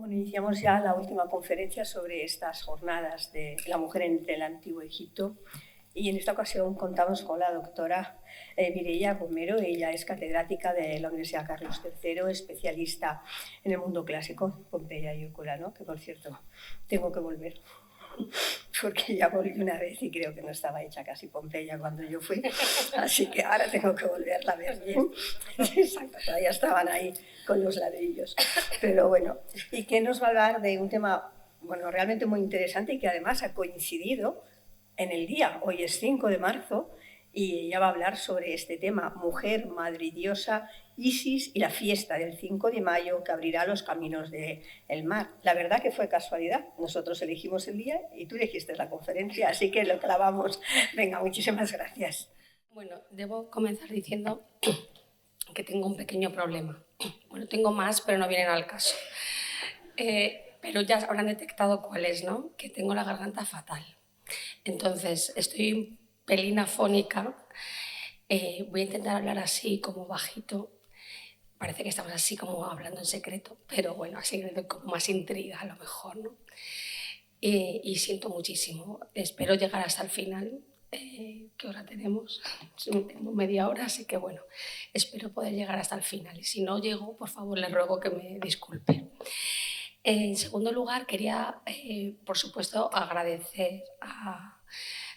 Bueno, iniciamos ya la última conferencia sobre estas jornadas de la mujer en el Antiguo Egipto y en esta ocasión contamos con la doctora Mireia Romero. Ella es catedrática de la Universidad Carlos III, especialista en el mundo clásico, Pompeya y Herculano, que por cierto tengo que volver porque ya volví una vez y creo que no estaba hecha casi Pompeya cuando yo fui, así que ahora tengo que volverla a ver bien. Exacto, todavía estaban ahí con los ladrillos. Pero bueno, y que nos va a hablar de un tema, bueno, realmente muy interesante y que además ha coincidido en el día. Hoy es 5 de marzo y ella va a hablar sobre este tema, mujer, madre y diosa, Isis y la fiesta del 5 de mayo que abrirá los caminos del mar. La verdad que fue casualidad, nosotros elegimos el día y tú elegiste la conferencia, así que lo clavamos. Venga, muchísimas gracias. Bueno, debo comenzar diciendo que tengo un pequeño problema. Bueno, tengo más, pero no vienen al caso. Pero ya habrán detectado cuál es, ¿no? Que tengo la garganta fatal. Entonces, estoy un pelín afónica. Voy a intentar hablar así, como bajito. Parece que estamos así como hablando en secreto, pero bueno, así como más intriga a lo mejor, ¿no? Y siento muchísimo. Espero llegar hasta el final. ¿Qué hora tenemos? Tengo media hora, así que bueno, espero poder llegar hasta el final. Y si no llego, por favor, les ruego que me disculpen. En segundo lugar, quería, por supuesto, agradecer a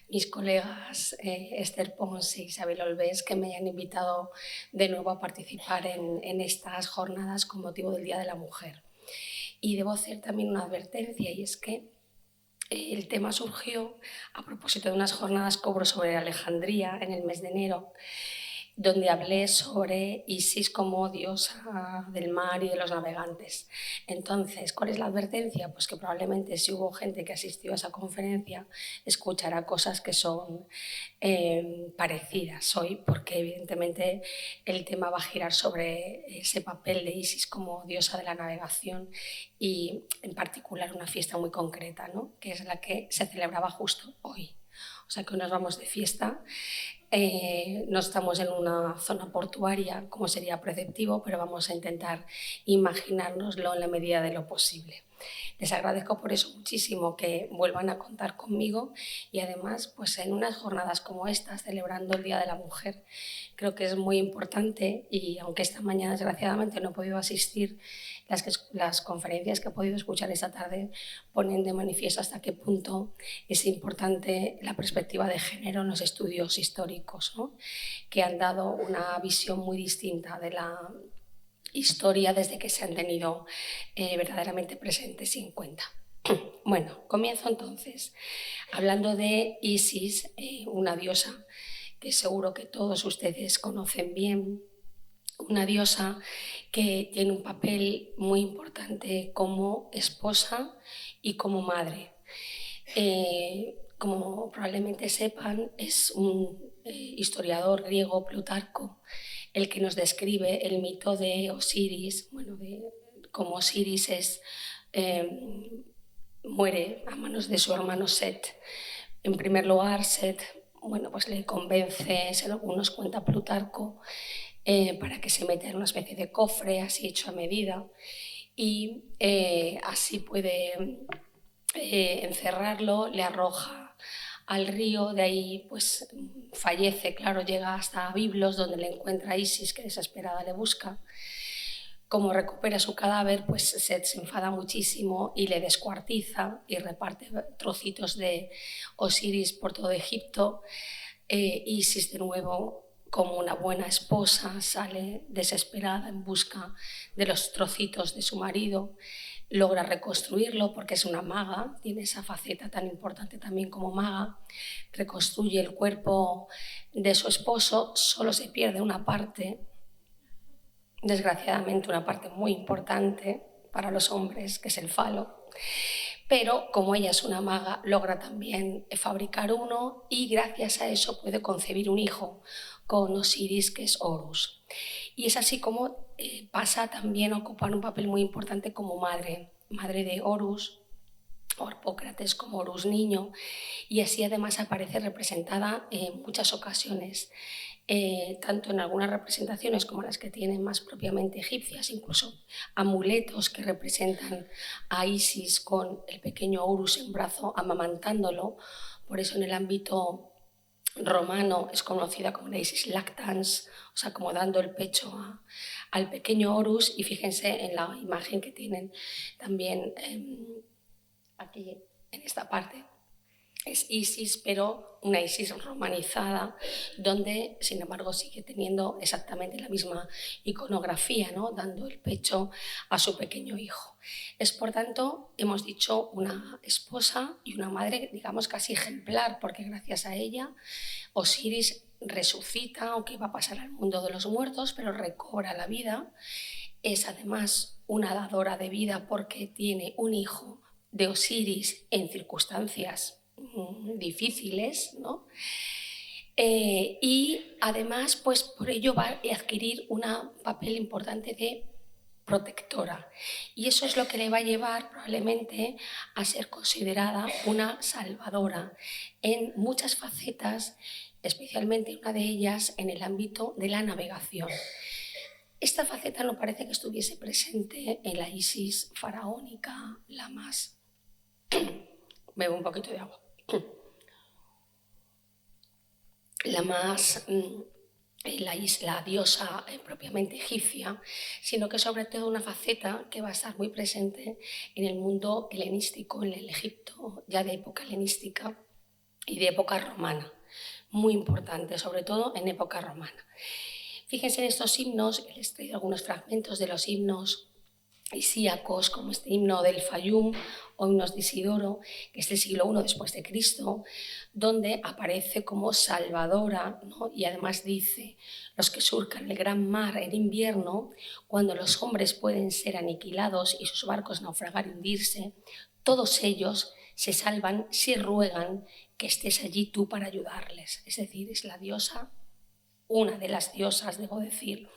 mis colegas Esther Pons e Isabel Olvés que me hayan invitado de nuevo a participar en estas jornadas con motivo del Día de la Mujer. Y debo hacer también una advertencia, y es que el tema surgió a propósito de unas jornadas que hubo sobre Alejandría en el mes de enero, donde hablé sobre Isis como diosa del mar y de los navegantes. Entonces, ¿cuál es la advertencia? Pues que probablemente si hubo gente que asistió a esa conferencia escuchará cosas que son parecidas hoy, porque evidentemente el tema va a girar sobre ese papel de Isis como diosa de la navegación y en particular una fiesta muy concreta, ¿no? Que es la que se celebraba justo hoy. O sea que hoy nos vamos de fiesta. No estamos en una zona portuaria, como sería preceptivo, pero vamos a intentar imaginárnoslo en la medida de lo posible. Les agradezco por eso muchísimo que vuelvan a contar conmigo y además pues en unas jornadas como estas, celebrando el Día de la Mujer, creo que es muy importante y aunque esta mañana desgraciadamente no he podido asistir, las conferencias que he podido escuchar esta tarde ponen de manifiesto hasta qué punto es importante la perspectiva de género en los estudios históricos, ¿no? Que han dado una visión muy distinta de la historia desde que se han tenido verdaderamente presentes y en cuenta. Bueno, comienzo entonces hablando de Isis, una diosa que seguro que todos ustedes conocen bien, una diosa que tiene un papel muy importante como esposa y como madre. Como probablemente sepan, es un historiador griego, Plutarco, el que nos describe el mito de Osiris, bueno, de cómo Osiris muere a manos de su hermano Set. En primer lugar, Set, bueno, pues le convence, según nos cuenta Plutarco, para que se meta en una especie de cofre así hecho a medida y así puede encerrarlo, le arroja al río, de ahí pues fallece, claro, llega hasta Biblos, donde le encuentra a Isis, que desesperada le busca. Como recupera su cadáver, pues Set se enfada muchísimo y le descuartiza y reparte trocitos de Osiris por todo Egipto. Isis, de nuevo, como una buena esposa, sale desesperada en busca de los trocitos de su marido, logra reconstruirlo porque es una maga, tiene esa faceta tan importante también como maga, reconstruye el cuerpo de su esposo, solo se pierde una parte, desgraciadamente una parte muy importante para los hombres, que es el falo, pero como ella es una maga, logra también fabricar uno y gracias a eso puede concebir un hijo con Osiris, que es Horus. Y es así como pasa también a ocupar un papel muy importante como madre de Horus, o Harpócrates como Horus niño, y así además aparece representada en muchas ocasiones tanto en algunas representaciones como las que tienen más propiamente egipcias, incluso amuletos que representan a Isis con el pequeño Horus en brazo amamantándolo. Por eso en el ámbito romano es conocida como la Isis lactans, o sea, como dando el pecho al pequeño Horus. Y fíjense en la imagen que tienen también aquí en esta parte. Es Isis, pero una Isis romanizada, donde, sin embargo, sigue teniendo exactamente la misma iconografía, ¿no? Dando el pecho a su pequeño hijo. Es, por tanto, hemos dicho, una esposa y una madre, digamos, casi ejemplar, porque gracias a ella Osiris resucita, aunque va a pasar al mundo de los muertos, pero recobra la vida. Es además una dadora de vida porque tiene un hijo de Osiris en circunstancias difíciles, ¿no? Y además, pues por ello va a adquirir un papel importante de protectora, y eso es lo que le va a llevar probablemente a ser considerada una salvadora en muchas facetas, especialmente una de ellas en el ámbito de la navegación. Esta faceta no parece que estuviese presente en la Isis faraónica, la más... Bebo un poquito de agua. La más... la diosa propiamente egipcia, sino que sobre todo una faceta que va a estar muy presente en el mundo helenístico, en el Egipto ya de época helenística y de época romana. Muy importante, sobre todo en época romana. Fíjense en estos himnos, les he traído algunos fragmentos de los himnos isíacos, como este himno del Fayum o himnos de Isidoro, que es del siglo I después de Cristo, donde aparece como salvadora, ¿no? Y además dice: los que surcan el gran mar en invierno, cuando los hombres pueden ser aniquilados y sus barcos naufragar y hundirse, todos ellos se salvan si ruegan que estés allí tú para ayudarles. Es decir, es la diosa, una de las diosas, debo decir,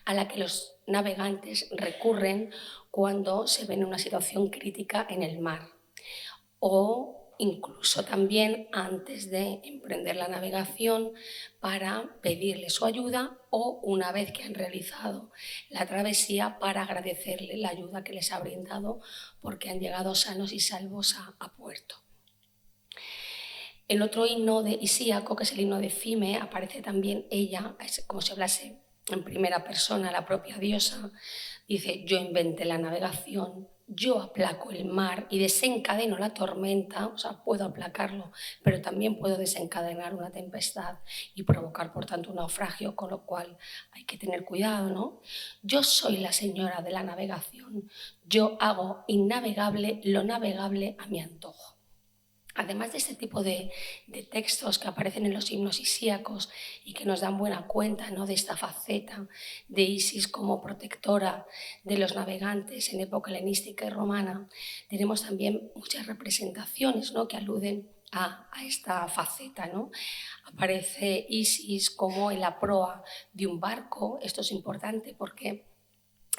a la que los navegantes recurren cuando se ven en una situación crítica en el mar, o incluso también antes de emprender la navegación para pedirle su ayuda, o una vez que han realizado la travesía para agradecerle la ayuda que les ha brindado porque han llegado sanos y salvos a puerto. El otro himno de Isíaco, que es el himno de Fime, aparece también ella, como si hablase en primera persona, la propia diosa. Dice: yo inventé la navegación, yo aplaco el mar y desencadeno la tormenta, o sea, puedo aplacarlo, pero también puedo desencadenar una tempestad y provocar, por tanto, un naufragio, con lo cual hay que tener cuidado, ¿no? Yo soy la señora de la navegación, yo hago innavegable lo navegable a mi antojo. Además de este tipo de textos que aparecen en los himnos isíacos y que nos dan buena cuenta, ¿no?, de esta faceta de Isis como protectora de los navegantes en época helenística y romana, tenemos también muchas representaciones, ¿no?, que aluden a esta faceta, ¿no? Aparece Isis como en la proa de un barco. Esto es importante porque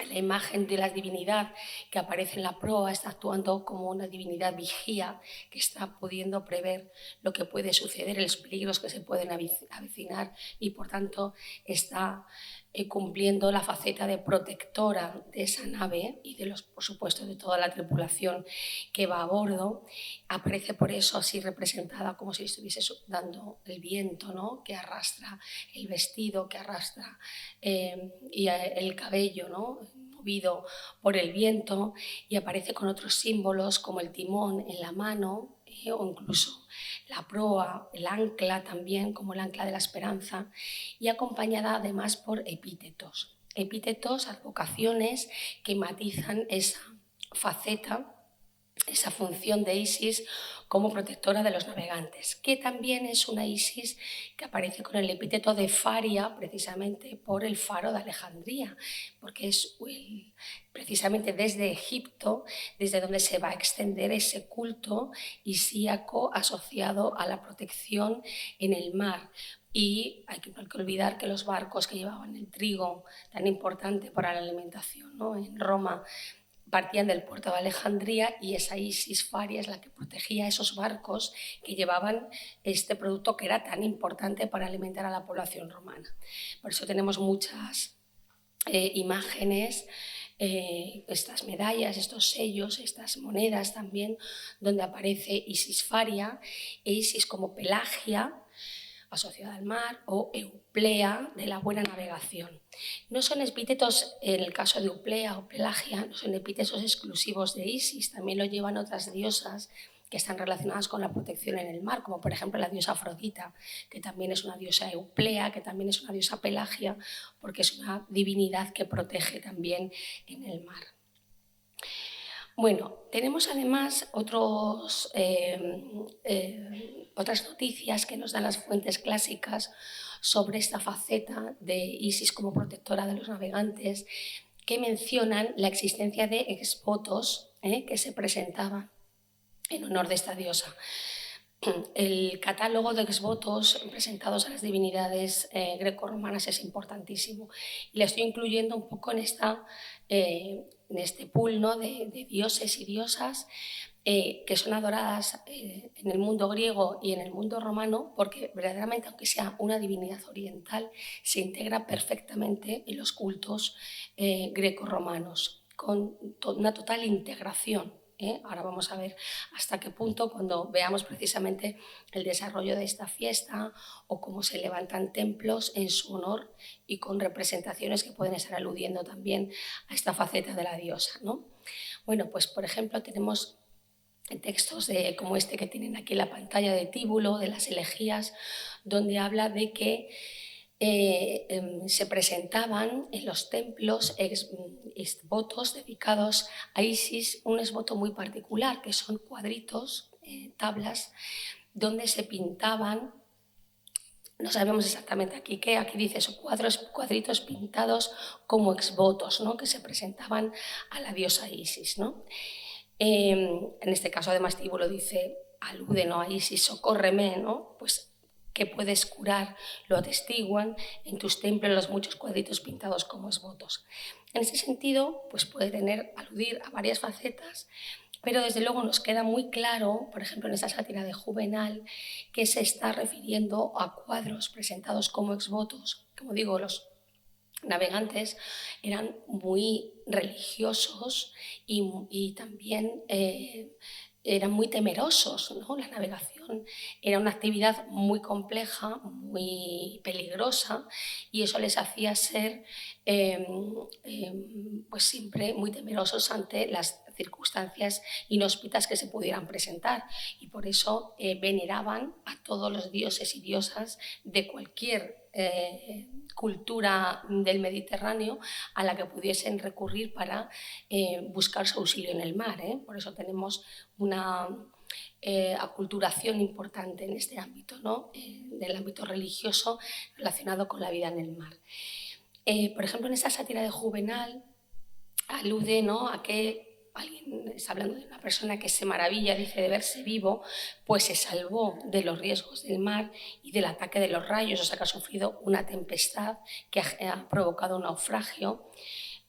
la imagen de la divinidad que aparece en la proa está actuando como una divinidad vigía que está pudiendo prever lo que puede suceder, los peligros que se pueden avecinar, y por tanto está cumpliendo la faceta de protectora de esa nave y de los, por supuesto, de toda la tripulación que va a bordo. Aparece por eso así representada como si estuviese dando el viento, ¿no?, que arrastra el vestido, que arrastra y el cabello, ¿no?, movido por el viento, y aparece con otros símbolos como el timón en la mano, o incluso la proa, el ancla también, como el ancla de la esperanza, y acompañada además por epítetos. Epítetos, advocaciones que matizan esa faceta, esa función de Isis como protectora de los navegantes, que también es una Isis que aparece con el epíteto de Faria, precisamente por el faro de Alejandría, porque es precisamente desde Egipto, desde donde se va a extender ese culto isíaco asociado a la protección en el mar. Y hay que olvidar que los barcos que llevaban el trigo, tan importante para la alimentación, ¿no?, en Roma, partían del puerto de Alejandría y esa Isis Faria es la que protegía esos barcos que llevaban este producto que era tan importante para alimentar a la población romana. Por eso tenemos muchas imágenes, estas medallas, estos sellos, estas monedas también, donde aparece Isis Faria e Isis como Pelagia, asociada al mar, o Euplea, de la buena navegación. No son epítetos, en el caso de Euplea o Pelagia, no son epítetos exclusivos de Isis, también lo llevan otras diosas que están relacionadas con la protección en el mar, como por ejemplo la diosa Afrodita, que también es una diosa Euplea, que también es una diosa Pelagia, porque es una divinidad que protege también en el mar. Bueno, tenemos además otras noticias que nos dan las fuentes clásicas sobre esta faceta de Isis como protectora de los navegantes, que mencionan la existencia de exvotos que se presentaban en honor de esta diosa. El catálogo de exvotos presentados a las divinidades grecorromanas es importantísimo y la estoy incluyendo un poco en este pool, ¿no?, de dioses y diosas que son adoradas en el mundo griego y en el mundo romano, porque verdaderamente, aunque sea una divinidad oriental, se integra perfectamente en los cultos grecorromanos, con una total integración. Ahora vamos a ver hasta qué punto, cuando veamos precisamente el desarrollo de esta fiesta o cómo se levantan templos en su honor y con representaciones que pueden estar aludiendo también a esta faceta de la diosa, ¿no? Bueno, pues por ejemplo tenemos textos como este que tienen aquí en la pantalla de Tíbulo, de las elegías, donde habla de que se presentaban en los templos exvotos dedicados a Isis, un exvoto muy particular, que son cuadritos, tablas, donde se pintaban, no sabemos exactamente aquí qué, aquí dice eso, cuadritos pintados como exvotos, ¿no?, que se presentaban a la diosa Isis, ¿no? En este caso, además, Tíbulo dice, alude, ¿no?, a Isis, socórreme, ¿no?, pues que puedes curar, lo atestiguan en tus templos los muchos cuadritos pintados como exvotos. En ese sentido, pues puede aludir a varias facetas, pero desde luego nos queda muy claro, por ejemplo, en esta sátira de Juvenal, que se está refiriendo a cuadros presentados como exvotos. Como digo, los navegantes eran muy religiosos y también eran muy temerosos, ¿no? La navegación era una actividad muy compleja, muy peligrosa, y eso les hacía ser pues siempre muy temerosos ante las circunstancias inhóspitas que se pudieran presentar, y por eso veneraban a todos los dioses y diosas de cualquier cultura del Mediterráneo a la que pudiesen recurrir para buscar su auxilio en el mar. Por eso tenemos una aculturación importante en este ámbito, ¿no?, del ámbito religioso relacionado con la vida en el mar. Por ejemplo, en esta sátira de Juvenal alude, ¿no?, a que alguien está hablando de una persona que se maravilla, dice, de verse vivo, pues se salvó de los riesgos del mar y del ataque de los rayos, o sea que ha sufrido una tempestad que ha provocado un naufragio.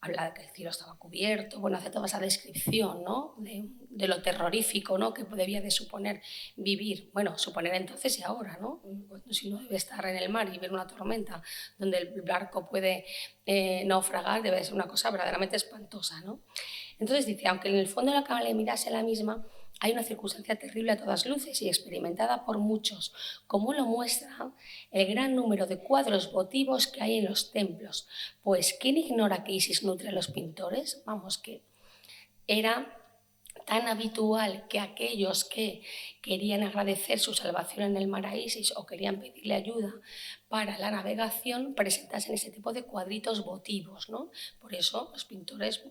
Habla de que el cielo estaba cubierto, bueno, hace toda esa descripción, ¿no?, de lo terrorífico, ¿no?, que debía de suponer vivir. Bueno, suponer entonces y ahora, ¿no? Si uno debe estar en el mar y ver una tormenta donde el barco puede naufragar, debe de ser una cosa verdaderamente espantosa, ¿no? Entonces dice, aunque en el fondo la calamidad sea la misma, hay una circunstancia terrible a todas luces y experimentada por muchos, como lo muestra el gran número de cuadros votivos que hay en los templos. Pues, ¿quién ignora que Isis nutre a los pintores? Vamos, que era tan habitual que aquellos que querían agradecer su salvación en el mar a Isis o querían pedirle ayuda para la navegación presentasen ese tipo de cuadritos votivos, ¿no? Por eso los pintores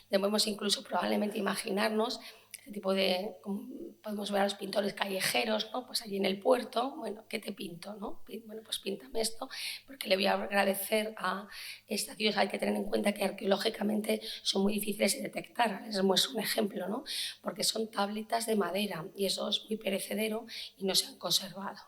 debemos incluso probablemente imaginarnos ese tipo de, podemos ver a los pintores callejeros, ¿no?, pues allí en el puerto, bueno, ¿qué te pinto, no? Bueno, pues píntame esto, porque le voy a agradecer a esta diosa. Hay que tener en cuenta que arqueológicamente son muy difíciles de detectar. Les muestro un ejemplo, ¿no?, porque son tabletas de madera y eso es muy perecedero y no se han conservado.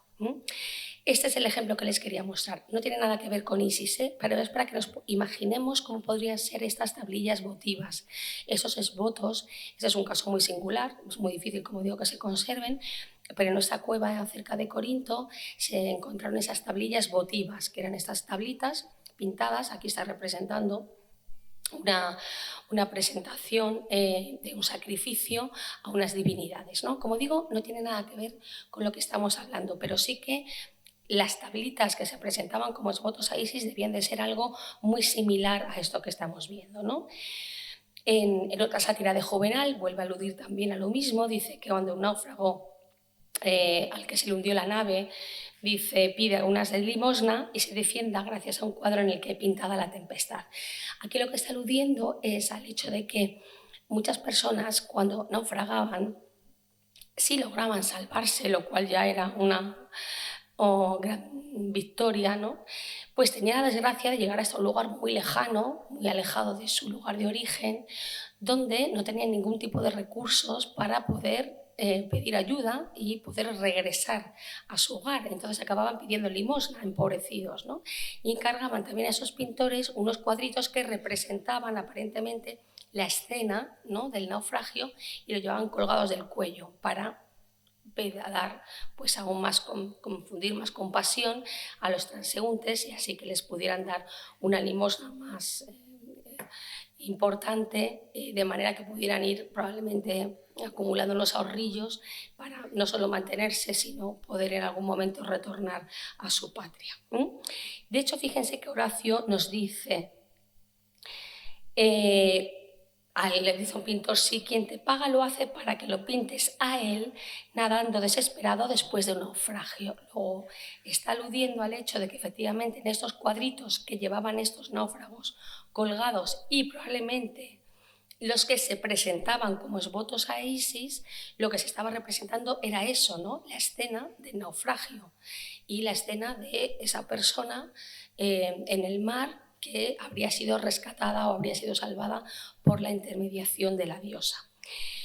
Este es el ejemplo que les quería mostrar. No tiene nada que ver con Isis, pero es para que nos imaginemos cómo podrían ser estas tablillas votivas. Esos esvotos, este es un caso muy singular, es muy difícil, como digo, que se conserven, pero en esta cueva cerca de Corinto se encontraron esas tablillas votivas, que eran estas tablitas pintadas. Aquí está representando una presentación de un sacrificio a unas divinidades, ¿no? Como digo, no tiene nada que ver con lo que estamos hablando, pero sí que las tablitas que se presentaban como esvotos a Isis debían de ser algo muy similar a esto que estamos viendo, ¿no? En otra sátira de Juvenal vuelve a aludir también a lo mismo, dice que cuando un náufrago al que se le hundió la nave, dice, pide unas de limosna y se defienda gracias a un cuadro en el que he pintada la tempestad. Aquí lo que está aludiendo es al hecho de que muchas personas cuando naufragaban sí lograban salvarse, lo cual ya era una gran victoria, ¿no? Pues tenía la desgracia de llegar hasta un lugar muy lejano, muy alejado de su lugar de origen, donde no tenían ningún tipo de recursos para poder pedir ayuda y poder regresar a su hogar. Entonces acababan pidiendo limosna, empobrecidos, ¿no? Y encargaban también a esos pintores unos cuadritos que representaban aparentemente la escena, ¿no?, del naufragio, y lo llevaban colgados del cuello para dar pues aún más confundir más compasión a los transeúntes y así que les pudieran dar una limosna más importante, de manera que pudieran ir probablemente acumulando los ahorrillos para no solo mantenerse, sino poder en algún momento retornar a su patria. De hecho, fíjense que Horacio nos dice, le dice a un pintor, si quien te paga lo hace para que lo pintes a él, nadando desesperado después de un naufragio. Luego está aludiendo al hecho de que efectivamente en estos cuadritos que llevaban estos náufragos colgados y probablemente los que se presentaban como esvotos a Isis, lo que se estaba representando era eso, ¿no? La escena del naufragio y la escena de esa persona en el mar que habría sido rescatada o habría sido salvada por la intermediación de la diosa.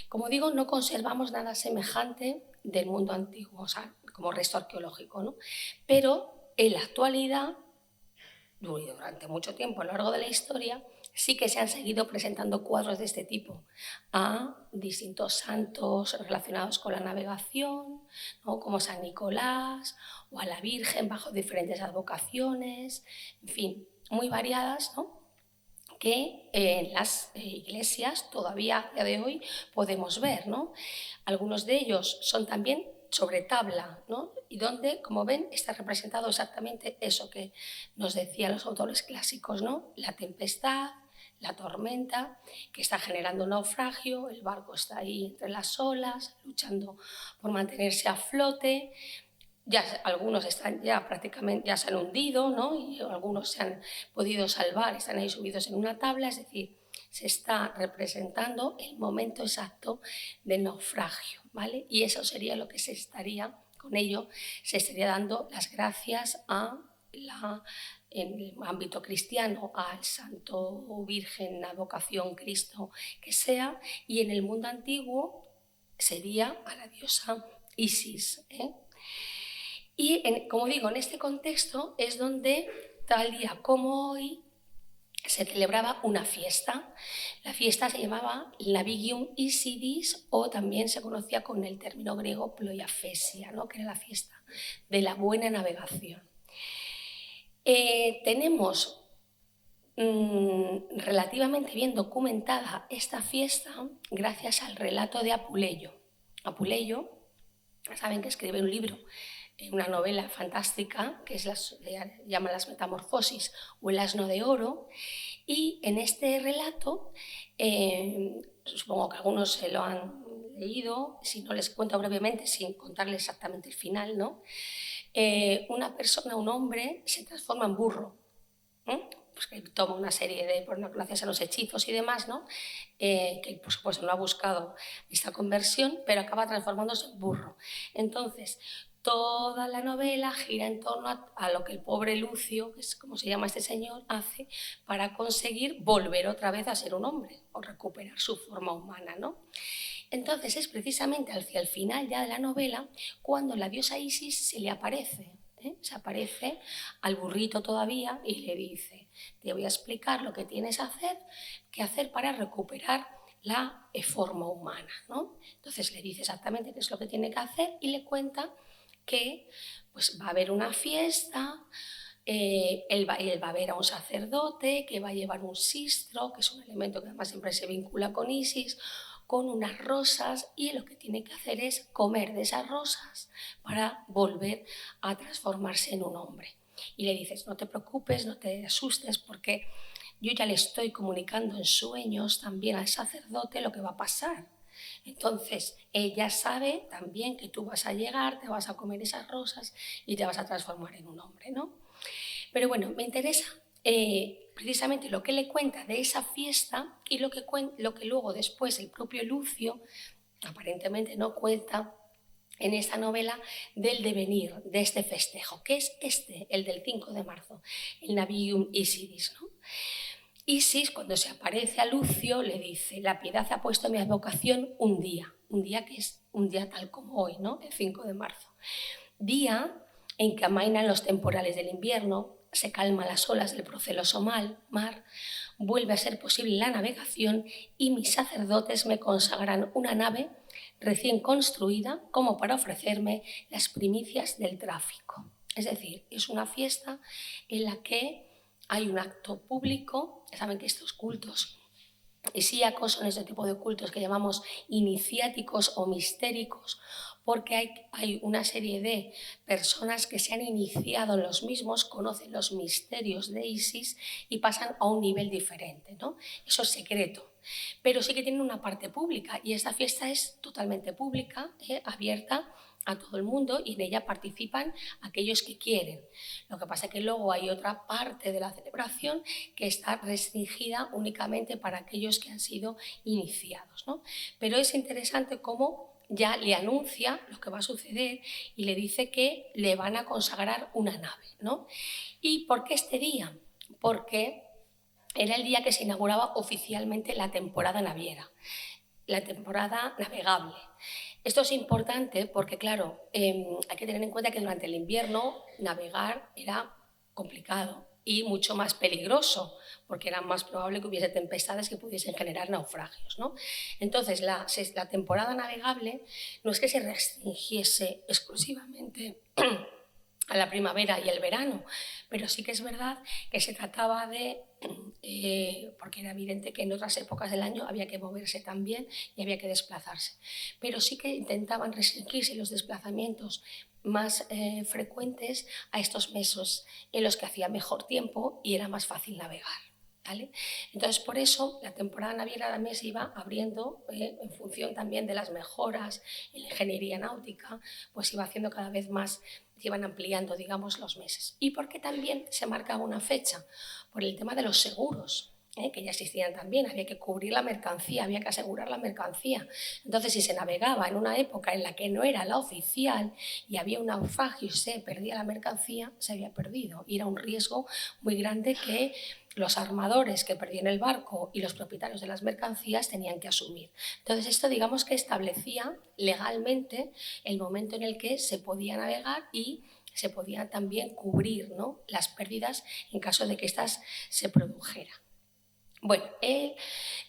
Como digo, no conservamos nada semejante del mundo antiguo, o sea, como resto arqueológico, ¿no? Pero en la actualidad, durante mucho tiempo a lo largo de la historia, sí que se han seguido presentando cuadros de este tipo a distintos santos relacionados con la navegación, ¿no?, como San Nicolás o a la Virgen bajo diferentes advocaciones, en fin, muy variadas, ¿no?, que en las iglesias todavía a día de hoy podemos ver, ¿no? Algunos de ellos son también sobre tabla, ¿no?, y donde, como ven, está representado exactamente eso que nos decían los autores clásicos, ¿no?, la tempestad, la tormenta que está generando un naufragio, el barco está ahí entre las olas, luchando por mantenerse a flote. Ya algunos están ya prácticamente, ya se han hundido, ¿no?, y algunos se han podido salvar, están ahí subidos en una tabla, es decir, se está representando el momento exacto del naufragio, ¿vale? Y eso sería lo que se estaría, con ello, se estaría dando las gracias en el ámbito cristiano al Santo Virgen, advocación Cristo que sea, y en el mundo antiguo sería a la diosa Isis, ¿eh? Y, como digo, en este contexto es donde, tal día como hoy, se celebraba una fiesta. La fiesta se llamaba Navigium Isidis, o también se conocía con el término griego Ploiaphesia, ¿no?, que era la fiesta de la buena navegación. Tenemos relativamente bien documentada esta fiesta gracias al relato de Apuleyo. Apuleyo, saben que escribe un libro, una novela fantástica que se llama Las Metamorfosis o El asno de oro, y en este relato, supongo que algunos se lo han leído, si no les cuento brevemente sin contarles exactamente el final, ¿no? Una persona, un hombre, se transforma en burro, pues que toma una serie de, pues, gracias a los hechizos y demás, ¿no?, que por supuesto no ha buscado esta conversión, pero acaba transformándose en burro. Entonces, toda la novela gira en torno a lo que el pobre Lucio, que es como se llama este señor, hace para conseguir volver otra vez a ser un hombre o recuperar su forma humana, ¿no? Entonces es precisamente hacia el final ya de la novela cuando la diosa Isis se le aparece. Se aparece al burrito todavía y le dice: te voy a explicar lo que tienes que hacer para recuperar la forma humana, ¿no? Entonces le dice exactamente qué es lo que tiene que hacer y le cuenta que pues, va a haber una fiesta. Él va a ver a un sacerdote que va a llevar un sistro, que es un elemento que además siempre se vincula con Isis, con unas rosas, y lo que tiene que hacer es comer de esas rosas para volver a transformarse en un hombre. Y le dices: no te preocupes, no te asustes, porque yo ya le estoy comunicando en sueños también al sacerdote lo que va a pasar. Entonces, ella sabe también que tú vas a llegar, te vas a comer esas rosas y te vas a transformar en un hombre, ¿no? Pero bueno, me interesa precisamente lo que le cuenta de esa fiesta y lo que luego después el propio Lucio aparentemente no cuenta en esta novela del devenir de este festejo, que es el del 5 de marzo, el Navium Isidis, ¿no? Isis, cuando se aparece a Lucio, le dice: la piedad ha puesto en mi advocación un día que es un día tal como hoy, ¿no? El 5 de marzo. Día en que amainan los temporales del invierno, se calman las olas del proceloso mar, vuelve a ser posible la navegación y mis sacerdotes me consagran una nave recién construida como para ofrecerme las primicias del tráfico. Es decir, es una fiesta en la que hay un acto público. Ya saben que estos cultos isíacos son este tipo de cultos que llamamos iniciáticos o mistéricos, porque hay una serie de personas que se han iniciado en los mismos, conocen los misterios de Isis y pasan a un nivel diferente, ¿no? Eso es secreto. Pero sí que tienen una parte pública, y esta fiesta es totalmente pública, abierta a todo el mundo, y en ella participan aquellos que quieren. Lo que pasa es que luego hay otra parte de la celebración que está restringida únicamente para aquellos que han sido iniciados, ¿no? Pero es interesante cómo ya le anuncia lo que va a suceder y le dice que le van a consagrar una nave, ¿no? ¿Y por qué este día? Porque era el día que se inauguraba oficialmente la temporada naviera, la temporada navegable. Esto es importante porque, claro, hay que tener en cuenta que durante el invierno navegar era complicado y mucho más peligroso, porque era más probable que hubiese tempestades que pudiesen generar naufragios, ¿no? Entonces, la temporada navegable no es que se restringiese exclusivamente a la primavera y el verano, pero sí que es verdad que se trataba de, porque era evidente que en otras épocas del año había que moverse también y había que desplazarse, pero sí que intentaban restringirse los desplazamientos más frecuentes a estos meses en los que hacía mejor tiempo y era más fácil navegar, ¿vale? Entonces, por eso la temporada naviera también se iba abriendo en función también de las mejoras en la ingeniería náutica, pues iba haciendo cada vez más, se iban ampliando, digamos, los meses. ¿Y por qué también se marcaba una fecha? Por el tema de los seguros, que ya existían también, había que cubrir la mercancía, había que asegurar la mercancía. Entonces, si se navegaba en una época en la que no era la oficial y había un naufragio y se perdía la mercancía, se había perdido. Y era un riesgo muy grande que los armadores que perdían el barco y los propietarios de las mercancías tenían que asumir. Entonces, esto, digamos, que establecía legalmente el momento en el que se podía navegar y se podían también cubrir, ¿no?, las pérdidas en caso de que éstas se produjeran. Bueno, ella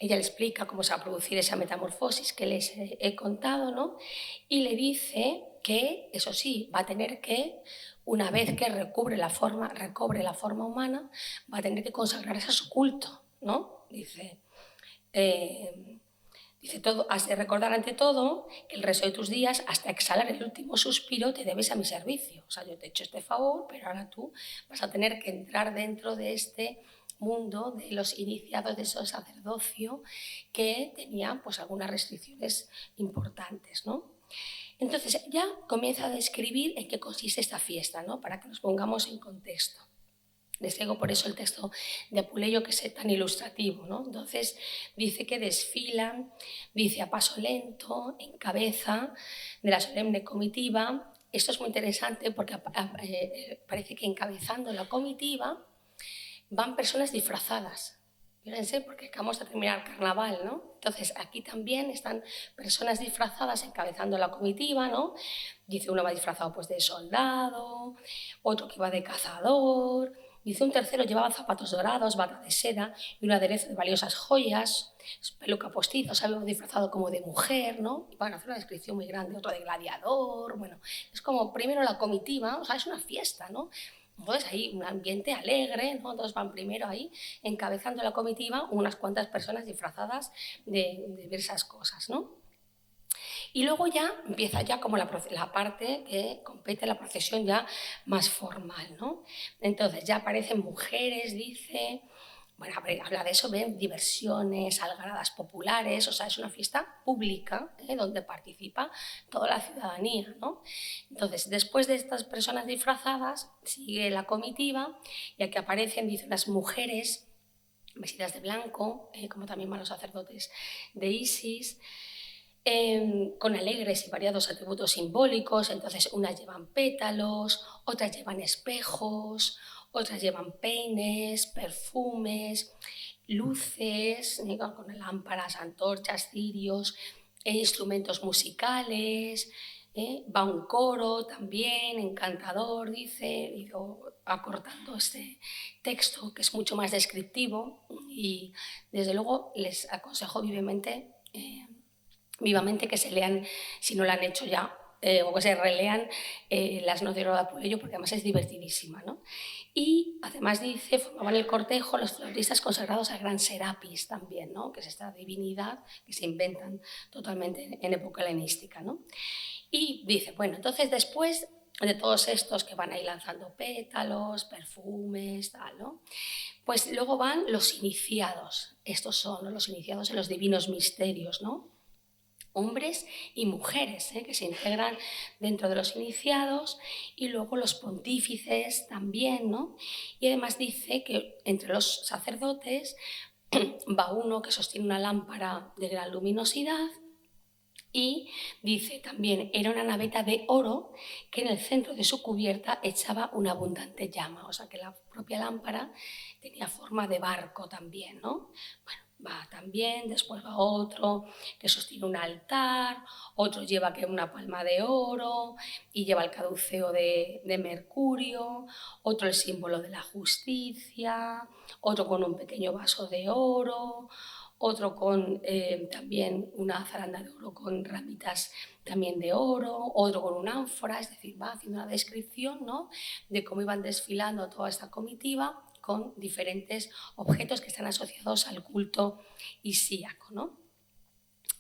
le explica cómo se va a producir esa metamorfosis que les he contado, ¿no? Y le dice que, eso sí, va a tener que, una vez que recobre la forma humana, va a tener que consagrarse a su culto, ¿no? Dice, has de recordar ante todo que el resto de tus días, hasta exhalar el último suspiro, te debes a mi servicio. O sea, yo te he hecho este favor, pero ahora tú vas a tener que entrar dentro de este mundo de los iniciados de ese sacerdocio que tenían pues algunas restricciones importantes, ¿no? Entonces ya comienza a describir en qué consiste esta fiesta, ¿no?, para que nos pongamos en contexto. Les traigo por eso el texto de Apuleyo, que es tan ilustrativo, ¿no? Entonces dice que desfilan, dice, a paso lento, en cabeza de la solemne comitiva. Esto es muy interesante porque parece que encabezando la comitiva van personas disfrazadas, Fíjense, porque acabamos de terminar carnaval, ¿no? Entonces, aquí también están personas disfrazadas encabezando la comitiva, ¿no? Dice uno va disfrazado pues de soldado, otro que va de cazador, dice un tercero llevaba zapatos dorados, bata de seda y un aderezo de valiosas joyas, peluca postiza, o sea, algo disfrazado como de mujer, ¿no? Y van a hacer una descripción muy grande, otro de gladiador, bueno, es como primero la comitiva, o sea, es una fiesta, ¿no? Entonces hay un ambiente alegre, ¿no? Todos van primero ahí encabezando la comitiva unas cuantas personas disfrazadas de diversas cosas, ¿no? Y luego ya empieza ya como la parte que compete la procesión ya más formal, ¿no? Entonces ya aparecen mujeres, dice, bueno, habla de eso, ven diversiones, algaradas populares, o sea, es una fiesta pública donde participa toda la ciudadanía, ¿no? Entonces, después de estas personas disfrazadas, sigue la comitiva, y aquí aparecen, dice, las mujeres vestidas de blanco, como también van los sacerdotes de Isis, con alegres y variados atributos simbólicos. Entonces, unas llevan pétalos, otras llevan espejos, otras llevan peines, perfumes, luces, con lámparas, antorchas, cirios, instrumentos musicales. Va un coro también, encantador, dice, acortando este texto que es mucho más descriptivo, y desde luego les aconsejo vivamente que se lean, si no lo han hecho ya, o que se relean Las noces de Apuleyo, porque además es divertidísima, ¿no? Y además dice, formaban el cortejo los flautistas consagrados al gran Serapis también, ¿no? Que es esta divinidad que se inventan totalmente en época helenística, ¿no? Y dice, bueno, entonces después de todos estos que van ahí lanzando pétalos, perfumes, tal, ¿no? Pues luego van los iniciados. Estos son, ¿no?, los iniciados en los divinos misterios, ¿no? Hombres y mujeres que se integran dentro de los iniciados, y luego los pontífices también, ¿no? Y además dice que entre los sacerdotes va uno que sostiene una lámpara de gran luminosidad, y dice también, era una naveta de oro que en el centro de su cubierta echaba una abundante llama, o sea que la propia lámpara tenía forma de barco también, ¿no? Bueno, va también, después va otro que sostiene un altar, otro lleva que una palma de oro y lleva el caduceo de Mercurio, otro el símbolo de la justicia, otro con un pequeño vaso de oro, otro con también una zaranda de oro con ramitas también de oro, otro con una ánfora, es decir, va haciendo una descripción, ¿no?, de cómo iban desfilando toda esta comitiva con diferentes objetos que están asociados al culto isíaco, ¿no?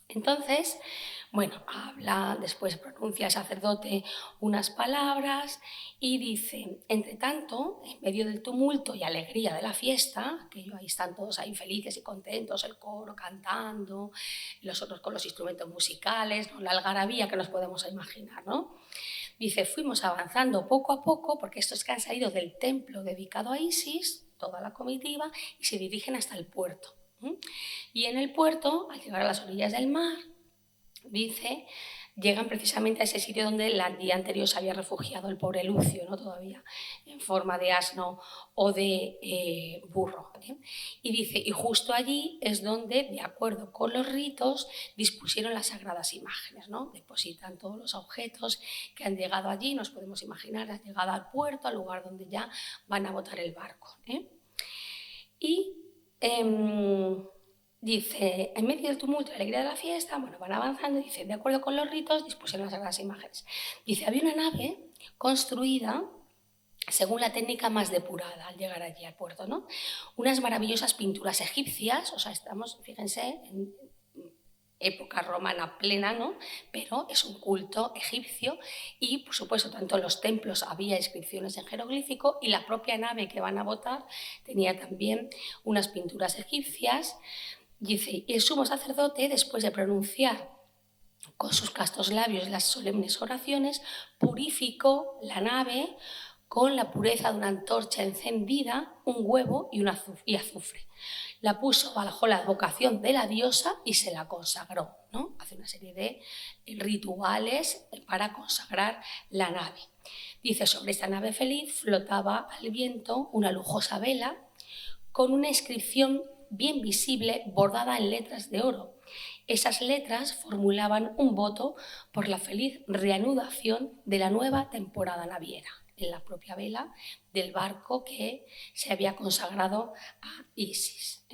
Entonces, bueno, habla, después pronuncia el sacerdote unas palabras y dice, entre tanto, en medio del tumulto y alegría de la fiesta, que ahí están todos ahí felices y contentos, el coro cantando, los otros con los instrumentos musicales, ¿no?, la algarabía que nos podemos imaginar, ¿no? Dice, fuimos avanzando poco a poco, porque estos que han salido del templo dedicado a Isis, toda la comitiva, y se dirigen hasta el puerto. Y en el puerto, al llegar a las orillas del mar, dice, llegan precisamente a ese sitio donde el día anterior se había refugiado el pobre Lucio, ¿no?, todavía en forma de asno o de burro. Y dice, y justo allí es donde, de acuerdo con los ritos, dispusieron las sagradas imágenes, ¿no? Depositan todos los objetos que han llegado allí, nos podemos imaginar la llegada al puerto, al lugar donde ya van a botar el barco. Y dice, en medio del tumulto y la alegría de la fiesta, bueno, van avanzando, dice, de acuerdo con los ritos, dispusieron las sagradas imágenes. Dice, había una nave construida según la técnica más depurada al llegar allí al puerto, ¿no? Unas maravillosas pinturas egipcias, o sea, estamos, fíjense, en época romana plena, ¿no?, pero es un culto egipcio, y por supuesto tanto en los templos había inscripciones en jeroglífico, y la propia nave que van a botar tenía también unas pinturas egipcias. Dice, y el sumo sacerdote, después de pronunciar con sus castos labios las solemnes oraciones, purificó la nave con la pureza de una antorcha encendida, un huevo y azufre. La puso bajo la advocación de la diosa y se la consagró, ¿no? Hace una serie de rituales para consagrar la nave. Dice, sobre esta nave feliz flotaba al viento una lujosa vela con una inscripción bien visible bordada en letras de oro. Esas letras formulaban un voto por la feliz reanudación de la nueva temporada naviera, en la propia vela del barco que se había consagrado a Isis.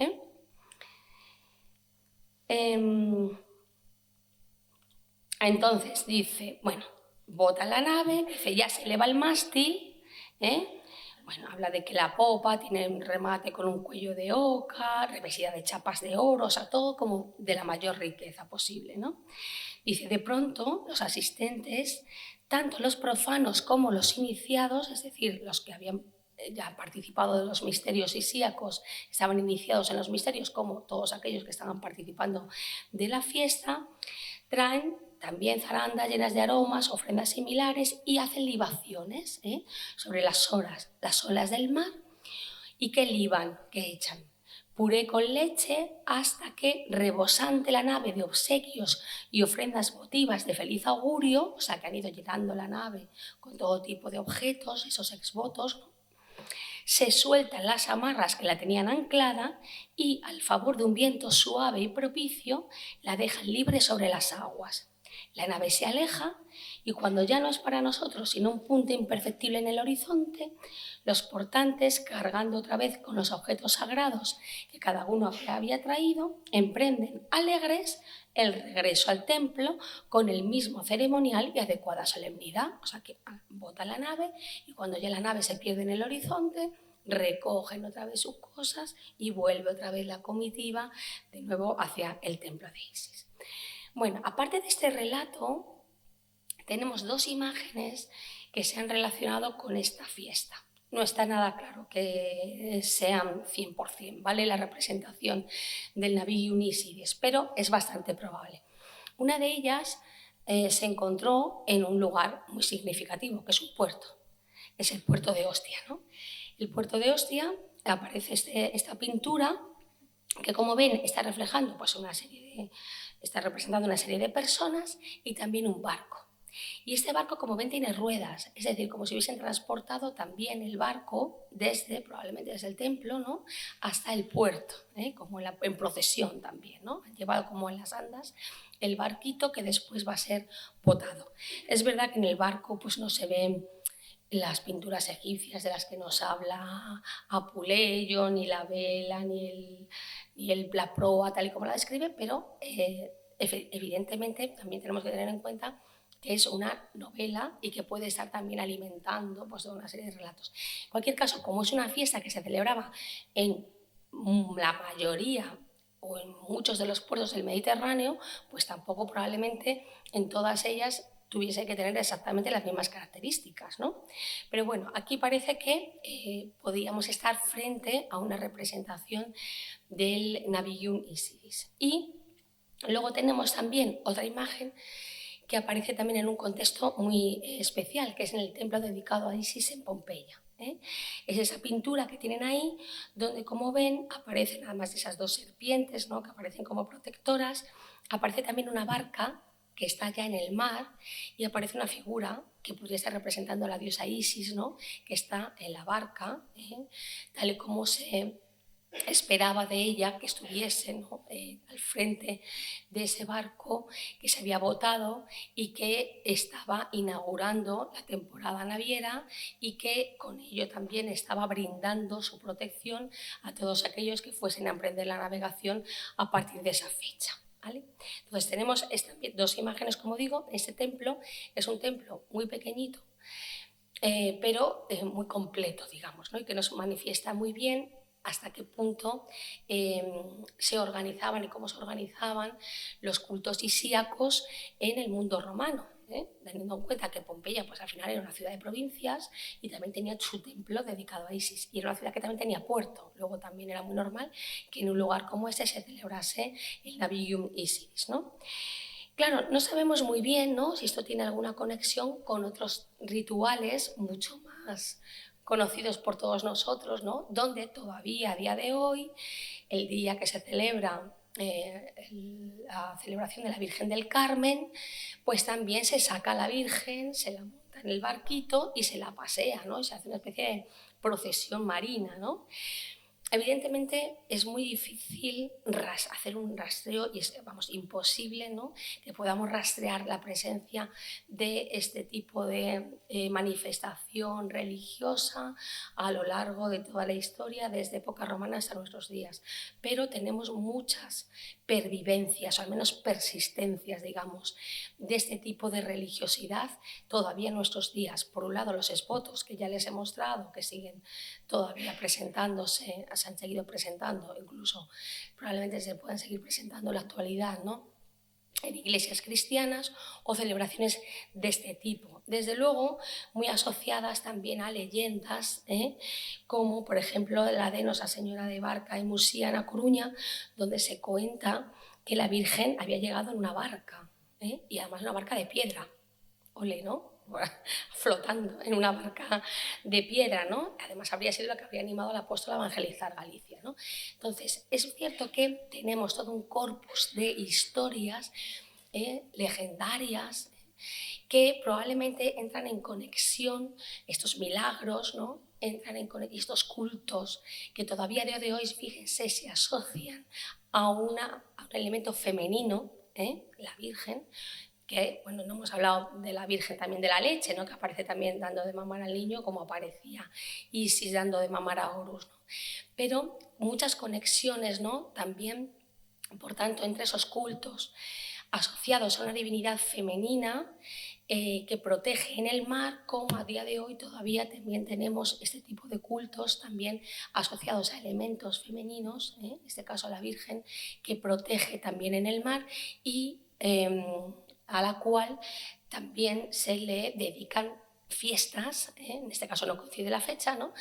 Entonces dice, bueno, bota la nave, dice, ya se eleva el mástil, bueno, habla de que la popa tiene un remate con un cuello de oca, revestida de chapas de oro, o sea, todo como de la mayor riqueza posible, ¿no? Dice, de pronto los asistentes, tanto los profanos como los iniciados, es decir, los que habían ya participado de los misterios isíacos, estaban iniciados en los misterios, como todos aquellos que estaban participando de la fiesta, traen también zarandas llenas de aromas, ofrendas similares y hacen libaciones sobre las olas del mar. ¿Y qué liban? ¿Qué echan? Puré con leche hasta que, rebosante la nave de obsequios y ofrendas votivas de feliz augurio, o sea, que han ido llenando la nave con todo tipo de objetos, esos exvotos, ¿no? Se sueltan las amarras que la tenían anclada y, al favor de un viento suave y propicio, la dejan libre sobre las aguas. La nave se aleja y cuando ya no es para nosotros sino un punto imperceptible en el horizonte, los portantes, cargando otra vez con los objetos sagrados que cada uno había traído, emprenden alegres el regreso al templo con el mismo ceremonial y adecuada solemnidad. O sea que bota la nave y cuando ya la nave se pierde en el horizonte, recogen otra vez sus cosas y vuelve otra vez la comitiva de nuevo hacia el templo de Isis. Bueno, aparte de este relato, tenemos dos imágenes que se han relacionado con esta fiesta. No está nada claro que sean 100%, ¿vale? La representación del Nabiyyun Isis, pero es bastante probable. Una de ellas se encontró en un lugar muy significativo, que es un puerto. Es el puerto de Ostia, ¿no? El puerto de Ostia aparece esta pintura que, como ven, está reflejando pues, está representando una serie de personas y también un barco. Y este barco, como ven, tiene ruedas, es decir, como si hubiesen transportado también el barco probablemente desde el templo, ¿no?, hasta el puerto, como en procesión también, ¿no? Han llevado como en las andas el barquito que después va a ser botado. Es verdad que en el barco pues, no se ven las pinturas egipcias de las que nos habla Apuleyo, ni la vela, ni la proa, tal y como la describe, pero evidentemente también tenemos que tener en cuenta que es una novela y que puede estar también alimentando pues, toda una serie de relatos. En cualquier caso, como es una fiesta que se celebraba en la mayoría o en muchos de los puertos del Mediterráneo, pues tampoco probablemente en todas ellas tuviese que tener exactamente las mismas características, ¿no? Pero bueno, aquí parece que podíamos estar frente a una representación del Nabiyyun Isis. Y luego tenemos también otra imagen que aparece también en un contexto muy especial, que es en el templo dedicado a Isis en Pompeya. Es esa pintura que tienen ahí, donde, como ven, aparecen, además de esas dos serpientes, ¿no?, que aparecen como protectoras, aparece también una barca que está ya en el mar y aparece una figura que podría estar representando a la diosa Isis, ¿no?, que está en la barca, tal y como se esperaba de ella que estuviese, ¿no?, al frente de ese barco que se había botado y que estaba inaugurando la temporada naviera y que con ello también estaba brindando su protección a todos aquellos que fuesen a emprender la navegación a partir de esa fecha. ¿Vale? Entonces tenemos dos imágenes, como digo. Este templo es un templo muy pequeñito, pero muy completo, digamos, ¿no?, y que nos manifiesta muy bien hasta qué punto se organizaban y cómo se organizaban los cultos isíacos en el mundo romano, teniendo en cuenta que Pompeya pues, al final era una ciudad de provincias y también tenía su templo dedicado a Isis, y era una ciudad que también tenía puerto. Luego también era muy normal que en un lugar como este se celebrase el Nabiyyun Isis, ¿no? Claro, no sabemos muy bien, ¿no?, si esto tiene alguna conexión con otros rituales mucho más conocidos por todos nosotros, ¿no?, donde todavía a día de hoy, el día que se celebra la celebración de la Virgen del Carmen, pues también se saca a la Virgen, se la monta en el barquito y se la pasea, ¿no?, y se hace una especie de procesión marina, ¿no? Evidentemente es muy difícil hacer un rastreo y es, vamos, imposible, ¿no?, que podamos rastrear la presencia de este tipo de manifestación religiosa a lo largo de toda la historia, desde época romana hasta nuestros días. Pero tenemos muchas pervivencias, o al menos persistencias, digamos, de este tipo de religiosidad todavía en nuestros días. Por un lado, los espotos que ya les he mostrado, que siguen todavía presentándose, se han seguido presentando, incluso probablemente se puedan seguir presentando en la actualidad, ¿no?, en iglesias cristianas, o celebraciones de este tipo. Desde luego, muy asociadas también a leyendas, como por ejemplo la de Nosa Señora de Barca y Musía, en A Coruña, donde se cuenta que la Virgen había llegado en una barca, y además una barca de piedra. Ole, ¿no? Flotando en una barca de piedra, ¿no? Además habría sido la que habría animado al apóstol a evangelizar Galicia, ¿no? Entonces, es cierto que tenemos todo un corpus de historias legendarias que probablemente entran en conexión, estos milagros, ¿no?, entran en estos cultos que todavía a día de hoy, fíjense, se asocian a un elemento femenino, la Virgen, que, bueno, no hemos hablado de la Virgen también de la leche, ¿no?, que aparece también dando de mamar al niño, como aparecía Isis dando de mamar a Horus, ¿no? Pero muchas conexiones, ¿no?, también, por tanto, entre esos cultos asociados a una divinidad femenina que protege en el mar, como a día de hoy todavía también tenemos este tipo de cultos también asociados a elementos femeninos, en este caso a la Virgen, que protege también en el mar y a la cual también se le dedican fiestas, en este caso no coincide la fecha, ¿no?,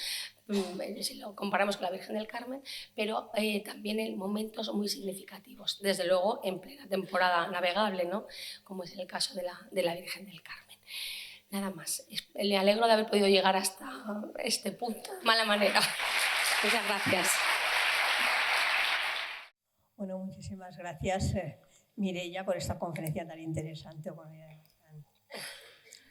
si lo comparamos con la Virgen del Carmen, pero también en momentos muy significativos, desde luego en plena temporada navegable, ¿no?, como es el caso de la Virgen del Carmen. Nada más, le alegro de haber podido llegar hasta este punto, de mala manera. Muchas gracias. Bueno, muchísimas gracias, Mireia, por esta conferencia tan interesante,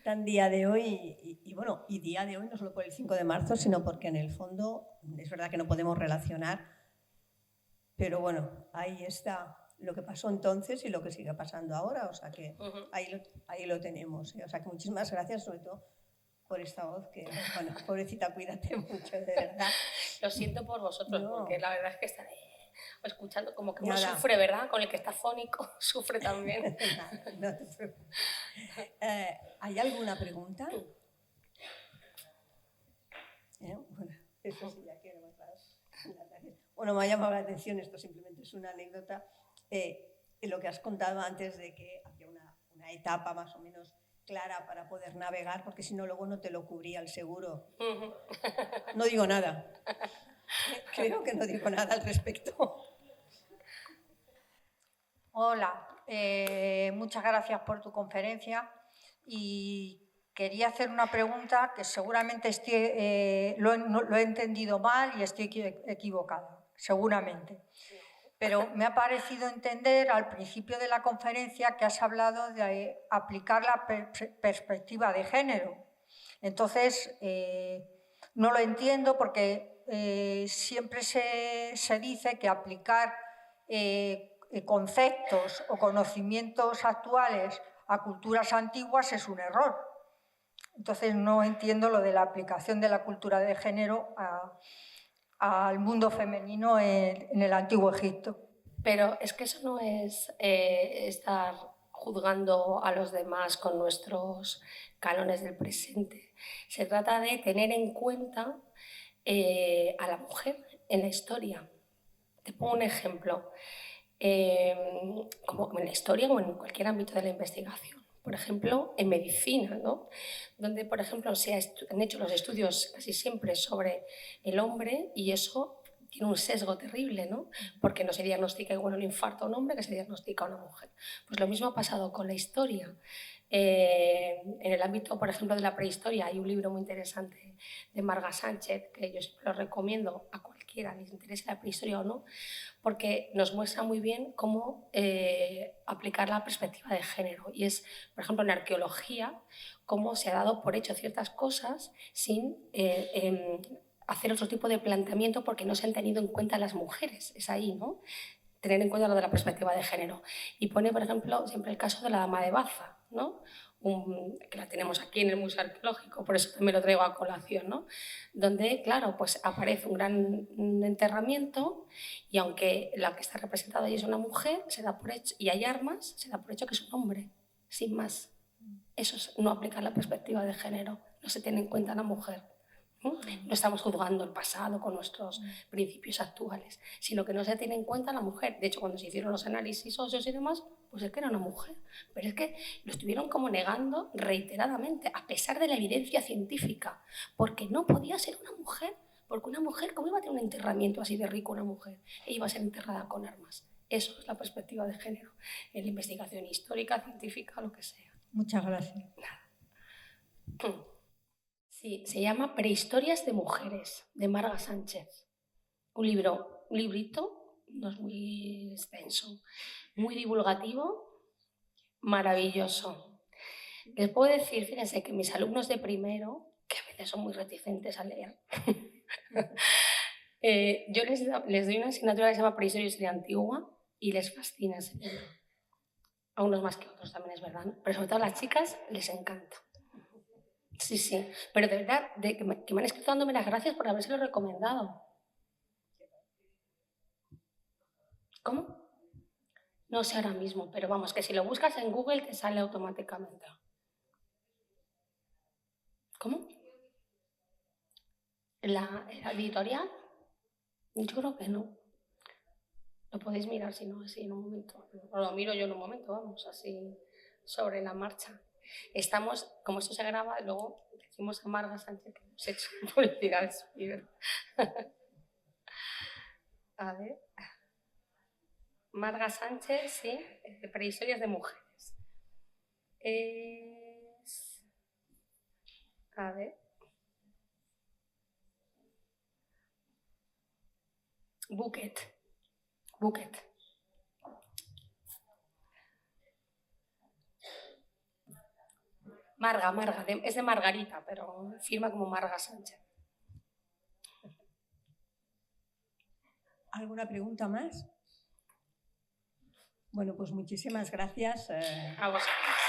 tan día de hoy, bueno, y día de hoy no solo por el 5 de marzo, sino porque en el fondo es verdad que no podemos relacionar, pero bueno, ahí está lo que pasó entonces y lo que sigue pasando ahora, o sea que ahí lo tenemos, o sea que muchísimas gracias, sobre todo por esta voz que, bueno, pobrecita, cuídate mucho, de verdad. Lo siento por vosotros, no, porque la verdad es que estaré escuchando, como que uno Nada. sufre, ¿verdad? Con el que está fónico, sufre también. Nada, no te preocupes. ¿Hay alguna pregunta? Bueno, eso sí, ya quiero más. Bueno, me ha llamado la atención, esto simplemente es una anécdota, lo que has contado antes de que había una etapa más o menos clara para poder navegar, porque si no luego no te lo cubría el seguro. No digo nada. Creo que no digo nada al respecto. Hola, muchas gracias por tu conferencia y quería hacer una pregunta que seguramente lo he entendido mal y estoy equivocada, seguramente. Pero me ha parecido entender al principio de la conferencia que has hablado de aplicar la perspectiva de género. Entonces, no lo entiendo porque siempre se dice que aplicar conceptos o conocimientos actuales a culturas antiguas es un error. Entonces no entiendo lo de la aplicación de la cultura de género al mundo femenino en el Antiguo Egipto. Pero es que eso no es estar juzgando a los demás con nuestros cánones del presente. Se trata de tener en cuenta a la mujer en la historia. Te pongo un ejemplo. Como en la historia o en cualquier ámbito de la investigación. Por ejemplo, en medicina, ¿no?, donde, por ejemplo, se han hecho los estudios casi siempre sobre el hombre y eso tiene un sesgo terrible, ¿no?, porque no se diagnostica igual un infarto a un hombre que se diagnostica a una mujer. Pues lo mismo ha pasado con la historia. En el ámbito, por ejemplo, de la prehistoria, hay un libro muy interesante de Marga Sánchez, que yo siempre lo recomiendo a cualquiera, les interese la prehistoria o no, porque nos muestra muy bien cómo aplicar la perspectiva de género. Y es, por ejemplo, en arqueología, cómo se ha dado por hecho ciertas cosas sin hacer otro tipo de planteamiento porque no se han tenido en cuenta las mujeres. Es ahí, ¿no? Tener en cuenta lo de la perspectiva de género. Y pone, por ejemplo, siempre el caso de la dama de Baza, ¿no? Que la tenemos aquí en el Museo Arqueológico, por eso también lo traigo a colación, ¿no? Donde, claro, pues aparece un gran enterramiento y aunque la que está representada ahí es una mujer, se da por hecho, y hay armas, se da por hecho que es un hombre, sin más. Eso no aplica la perspectiva de género, no se tiene en cuenta a la mujer. No estamos juzgando el pasado con nuestros principios actuales, sino que no se tiene en cuenta a la mujer. De hecho, cuando se hicieron los análisis óseos y demás, pues es que era una mujer. Pero es que lo estuvieron como negando reiteradamente, a pesar de la evidencia científica, porque no podía ser una mujer. Porque una mujer, ¿cómo iba a tener un enterramiento así de rico una mujer? Ella iba a ser enterrada con armas. Eso es la perspectiva de género, en la investigación histórica, científica, lo que sea. Muchas gracias. Sí, se llama Prehistorias de mujeres, de Marga Sánchez. Un librito, no es muy extenso, muy divulgativo, maravilloso. Les puedo decir, fíjense, que mis alumnos de primero, que a veces son muy reticentes a leer, yo les doy una asignatura que se llama Prehistoria y Historia Antigua y les fascina ese libro. A unos más que a otros también es verdad, ¿no? Pero sobre todo a las chicas les encanta. Sí, sí, pero de verdad, que me han escrito dándome las gracias por habérselo recomendado. ¿Cómo? No sé ahora mismo, pero vamos, que si lo buscas en Google te sale automáticamente. ¿Cómo? ¿La editorial? Yo creo que no. Lo podéis mirar si no, así en un momento. O lo miro yo en un momento, vamos, así sobre la marcha. Estamos, como esto se graba, luego decimos a Marga Sánchez que hemos hecho publicidad de su libro. A ver. Marga Sánchez, sí, Prehistorias de mujeres. A ver. Bucket. Marga, es de Margarita, pero firma como Marga Sánchez. ¿Alguna pregunta más? Bueno, pues muchísimas gracias. A vosotros.